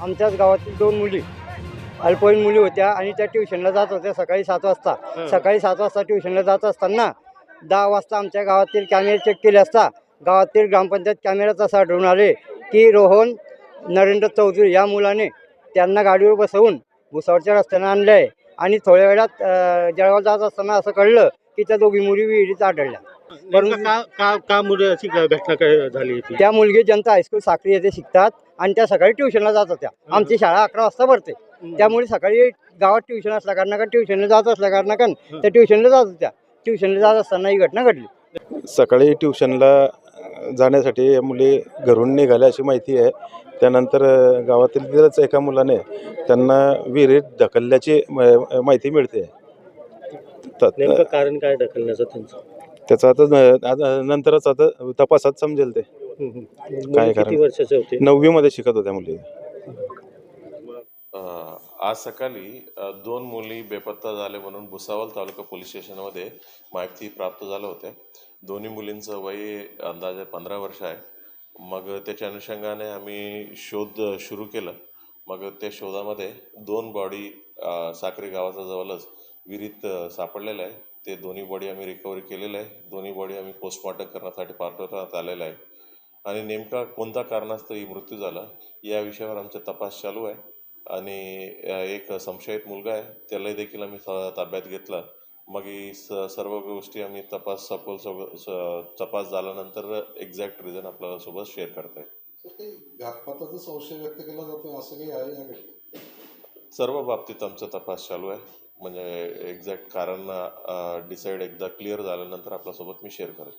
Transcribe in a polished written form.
आमच्याच गावातील 2 मुली अल्पवयीन मुली होत्या आणि त्या ट्युशनला जात होत्या सकाळी 7 वाजता. सकाळी 7 वाजता ट्युशनला जात असताना 10 वाजता आमच्या गावातील कॅमेरे चेक केले असता गावातील ग्रामपंचायत कॅमेऱ्यात असं आढळून आले की रोहन नरेंद्र चौधरी या मुलाने त्यांना गाडीवर बसवून भुसावळच्या रस्त्यानं आणलं आहे आणि थोड्या वेळात जळगाव जात असताना असं कळलं की त्या दोघी मुली विहिरीत आढळल्या. का मुळे अशी घटना काय झाली होती? त्या मुलगी जनता हायस्कूल साक्री येथे शिकतात आणि त्या सकाळी ट्युशनला जात होत्या. आमची शाळा 11 वाजता भरते, त्यामुळे सकाळी गावात ट्युशन असल्या कारणाकन ट्युशनला जात असल्या कारणाकन त्या ट्युशनला जात होत्या. ट्युशनला जात असताना ही घटना घडली. सकाळी ट्युशनला जाण्यासाठी या मुली घरून निघाल्या अशी माहिती आहे. त्यानंतर गावातीलच एका मुलाने त्यांना विहिरीत ढकलल्याची माहिती मिळते. नेमकं कारण काय ढकलण्याचं त्यांचं? त्याचं आता नंतरच आता तपासात समजेल ते काय किती वर्षाचे होते? 9वी मध्ये शिकत होत्या मुली. आज सकाळी 2 मुली बेपत्ता झाले म्हणून भुसावळ तालुका पोलीस स्टेशनमध्ये माहिती प्राप्त झालं होते. दोन्ही मुलींचं वय अंदाजे 15 वर्ष आहे. मग त्याच्या अनुषंगाने आम्ही शोध सुरू केलं. मग त्या शोधामध्ये 2 बॉडी साक्री गावाच्या जवळच विहिरीत सापडलेलं आहे. ते दोन्ही बॉडी आम्ही रिकव्हरी केलेलं आहे. दोन्ही बॉडी आम्ही पोस्टमॉर्टम करण्यासाठी पाठवण्यात आलेलं आहे आणि नेमका कोणत्या कारणास्तव ही मृत्यू झाला या विषयावर आमचा तपास चालू आहे. आणि एक संशयित मुलगा आहे, त्यालाही देखील आम्ही ताब्यात घेतला. मग ही सर्व गोष्टी आम्ही तपास झाल्यानंतर एक्झॅक्ट रिझन आपल्याला सोबत शेअर करताय. घातपाताचा संशय व्यक्त केला जातो असं काही आहे या घटनेत? सर्व बाबतीत आमचा तपास चालू आहे. म्हणजे एक्झॅक्ट कारण डिसाईड एकदा क्लिअर झाल्यानंतर आपल्यासोबत मी शेअर करेन.